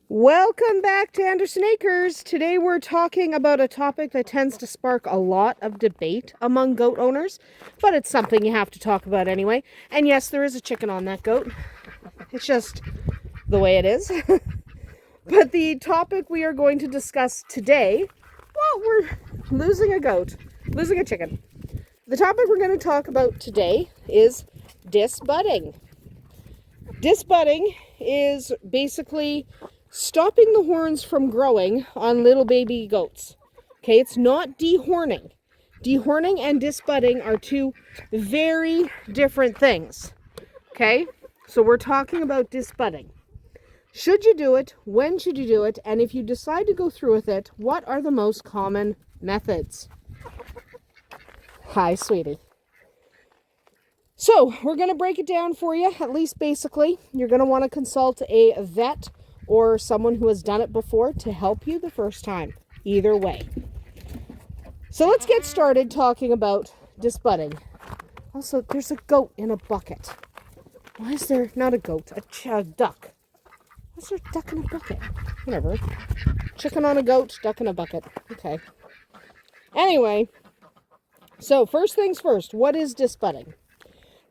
Welcome back to Andersen Acres. Today we're talking about a topic that tends to spark a lot of debate among goat owners, but it's something you have to talk about anyway. And yes, there is a chicken on that goat. It's just the way it is. But the topic we are going to discuss today, well, we're losing a chicken. The topic we're going to talk about today is disbudding. Disbudding is basically stopping the horns from growing on little baby goats. Okay, it's not dehorning. Dehorning and disbudding are two very different things. Okay, so we're talking about disbudding. Should you do it? When should you do it? And if you decide to go through with it, what are the most common methods? Hi, sweetie. So we're going to break it down for you, at least basically. You're going to want to consult a vet or someone who has done it before to help you the first time. Either way. So let's get started talking about disbudding. Also, there's a goat in a bucket. Why is there not a goat? A duck. Why's there a duck in a bucket? Whatever. Chicken on a goat, duck in a bucket. Okay. Anyway, so first things first, what is disbudding?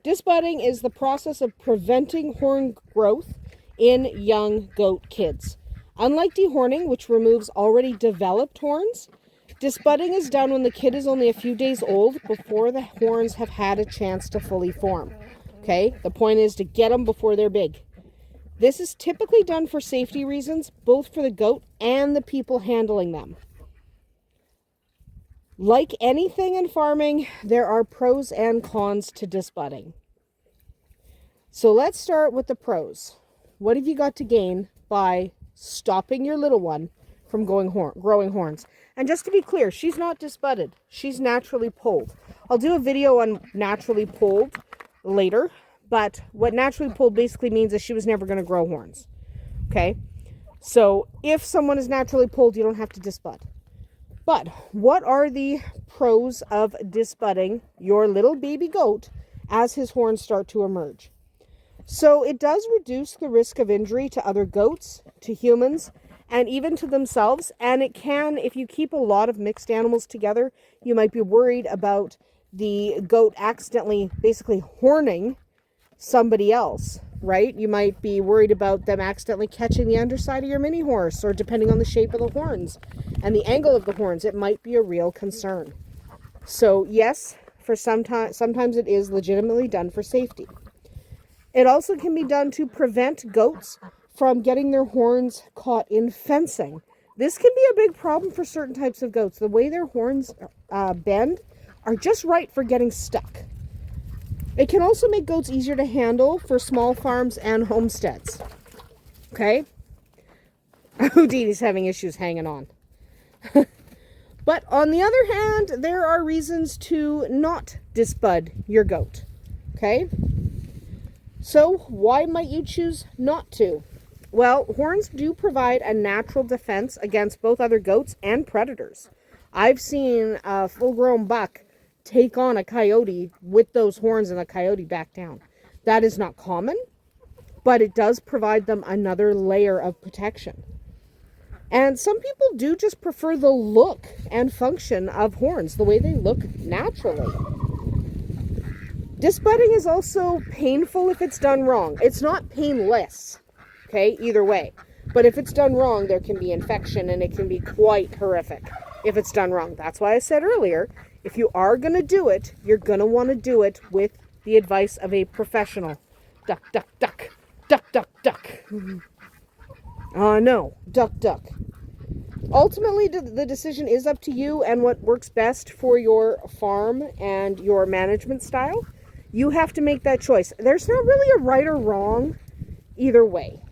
Disbudding is the process of preventing horn growth in young goat kids. Unlike dehorning, which removes already developed horns, disbudding is done when the kid is only a few days old before the horns have had a chance to fully form. Okay, the point is to get them before they're big. This is typically done for safety reasons, both for the goat and the people handling them. Like anything in farming, there are pros and cons to disbudding. So let's start with the pros. What have you got to gain by stopping your little one from growing horns? And just to be clear, she's not disbudded. She's naturally polled. I'll do a video on naturally polled later, but what naturally polled basically means is she was never going to grow horns. Okay? So if someone is naturally polled, you don't have to disbud. But what are the pros of disbudding your little baby goat as his horns start to emerge? So it does reduce the risk of injury to other goats, to humans, and even to themselves. And it can, if you keep a lot of mixed animals together, you might be worried about the goat accidentally basically horning somebody else, right? You might be worried about them accidentally catching the underside of your mini horse, or depending on the shape of the horns and the angle of the horns, it might be a real concern. So yes, for sometimes it is legitimately done for safety. It also can be done to prevent goats from getting their horns caught in fencing. This can be a big problem for certain types of goats. The way their horns bend are just right for getting stuck. It can also make goats easier to handle for small farms and homesteads. Okay? Houdini's having issues hanging on. But on the other hand, there are reasons to not disbud your goat. Okay? So why might you choose not to? Well, horns do provide a natural defense against both other goats and predators. I've seen a full-grown buck take on a coyote with those horns and the coyote back down. That is not common, but it does provide them another layer of protection. And some people do just prefer the look and function of horns, the way they look naturally. Disbudding is also painful if it's done wrong. It's not painless, okay, either way. But if it's done wrong, there can be infection, and it can be quite horrific if it's done wrong. That's why I said earlier, if you are going to do it, you're going to want to do it with the advice of a professional. Duck, duck, duck. Duck, duck, duck. No, duck, duck. Ultimately, the decision is up to you and what works best for your farm and your management style. You have to make that choice. There's not really a right or wrong either way.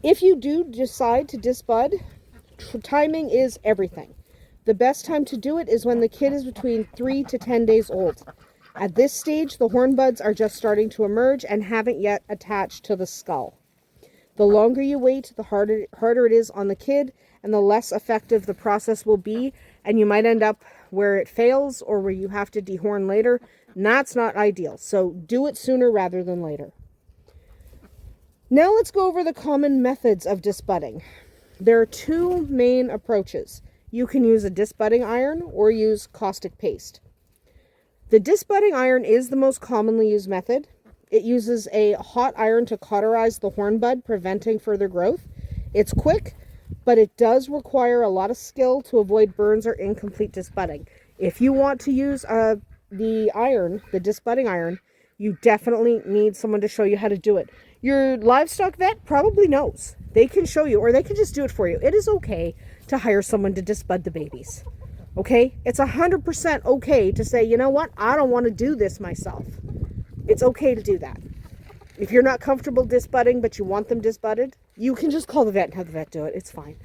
If you do decide to disbud, timing is everything. The best time to do it is when the kid is between 3 to 10 days old. At this stage, the horn buds are just starting to emerge and haven't yet attached to the skull. The longer you wait, the harder it is on the kid, and the less effective the process will be, and you might end up where it fails or where you have to dehorn later. And that's not ideal. So do it sooner rather than later. Now let's go over the common methods of disbudding. There are two main approaches. You can use a disbudding iron or use caustic paste. The disbudding iron is the most commonly used method. It uses a hot iron to cauterize the horn bud, preventing further growth. It's quick, but it does require a lot of skill to avoid burns or incomplete disbudding. If you want to use the iron, the disbudding iron, you definitely need someone to show you how to do it. Your livestock vet probably knows. They can show you, or they can just do it for you. It is okay to hire someone to disbud the babies. Okay? It's 100% okay to say, you know what? I don't want to do this myself. It's okay to do that. If you're not comfortable disbudding, but you want them disbudded, you can just call the vet and have the vet do it. It's fine.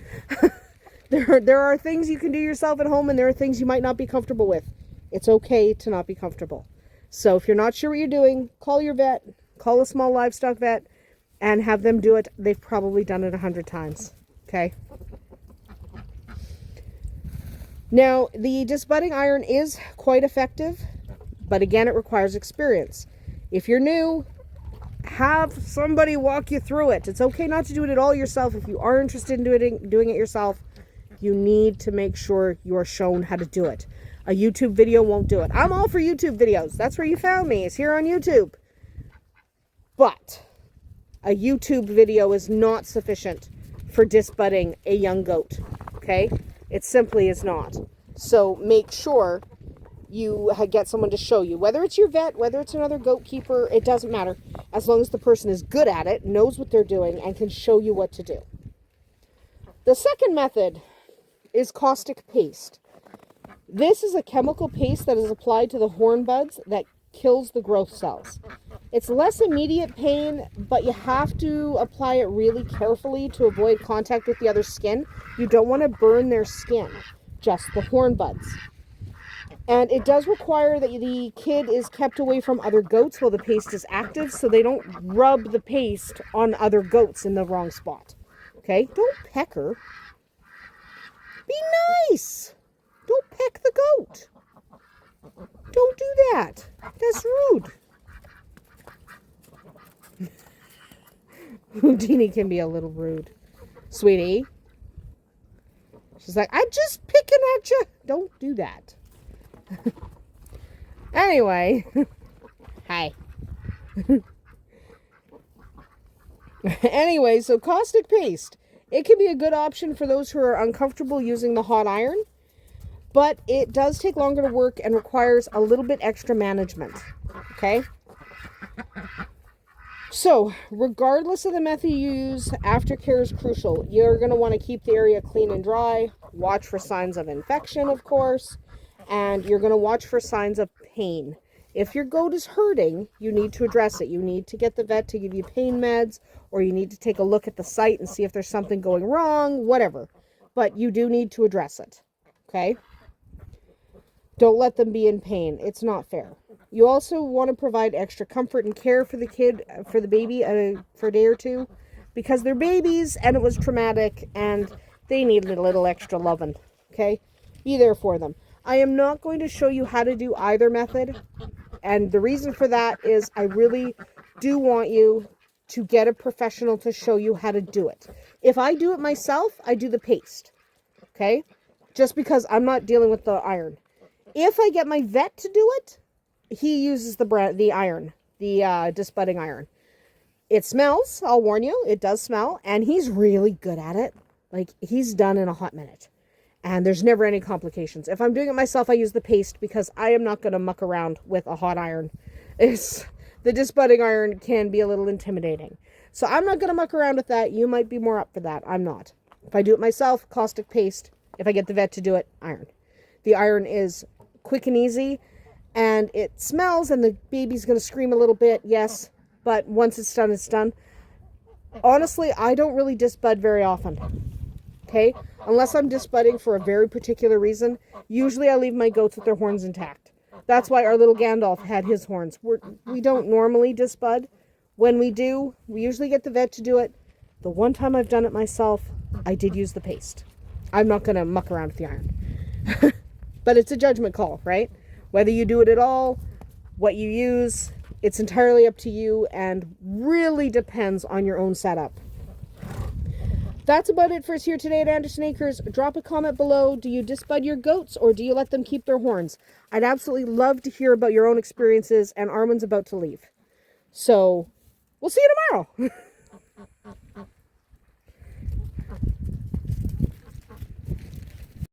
There are things you can do yourself at home, and there are things you might not be comfortable with. It's okay to not be comfortable. So if you're not sure what you're doing, call your vet, call a small livestock vet, and have them do it. They've probably done it 100 times. Okay? Now, the disbudding iron is quite effective, but again, it requires experience. If you're new, have somebody walk you through it. It's okay not to do it all yourself. If you are interested in doing it yourself, you need to make sure you are shown how to do it. A YouTube video won't do it. I'm all for YouTube videos. That's where you found me, is here on YouTube. But a YouTube video is not sufficient for disbudding a young goat. Okay? It simply is not. So make sure you get someone to show you. Whether it's your vet, whether it's another goat keeper, it doesn't matter. As long as the person is good at it, knows what they're doing, and can show you what to do. The second method is caustic paste. This is a chemical paste that is applied to the horn buds that kills the growth cells. It's less immediate pain, but you have to apply it really carefully to avoid contact with the other skin. You don't want to burn their skin, just the horn buds. And it does require that the kid is kept away from other goats while the paste is active, so they don't rub the paste on other goats in the wrong spot. Okay? Don't peck her. Be nice. Don't peck the goat. Don't do that. That's rude. Houdini can be a little rude. Sweetie. She's like, I'm just picking at you. Don't do that. Anyway. Hi. Anyway, so caustic paste. It can be a good option for those who are uncomfortable using the hot iron, but it does take longer to work and requires a little bit extra management. Okay? So, regardless of the method you use, aftercare is crucial. You're going to want to keep the area clean and dry, watch for signs of infection, of course, and you're going to watch for signs of pain. If your goat is hurting, you need to address it. You need to get the vet to give you pain meds, or you need to take a look at the site and see if there's something going wrong, whatever. But you do need to address it, okay? Don't let them be in pain. It's not fair. You also want to provide extra comfort and care for the kid, for the baby, for a day or two, because they're babies and it was traumatic and they need a little extra loving, okay? Be there for them. I am not going to show you how to do either method, and the reason for that is I really do want you to get a professional to show you how to do it. If I do it myself, I do the paste, okay? Just because I'm not dealing with the iron. If I get my vet to do it, he uses the iron, the disbudding iron. It smells, I'll warn you, it does smell, and he's really good at it. Like, he's done in a hot minute. And there's never any complications. If I'm doing it myself, I use the paste because I am not going to muck around with a hot iron. The disbudding iron can be a little intimidating. So I'm not going to muck around with that. You might be more up for that. I'm not. If I do it myself, caustic paste. If I get the vet to do it, iron. The iron is quick and easy, and it smells, and the baby's going to scream a little bit, yes, but once it's done, it's done. Honestly, I don't really disbud very often. Okay? Unless I'm disbudding for a very particular reason, usually I leave my goats with their horns intact. That's why our little Gandalf had his horns. We don't normally disbud. When we do, we usually get the vet to do it. The one time I've done it myself, I did use the paste. I'm not going to muck around with the iron. But it's a judgment call, right? Whether you do it at all, what you use, It's entirely up to you and really depends on your own setup. That's about it for us here today at Andersen Acres. Drop a comment below. Do you disbud your goats or do you let them keep their horns? I'd absolutely love to hear about your own experiences, and Armin's about to leave. So, we'll see you tomorrow.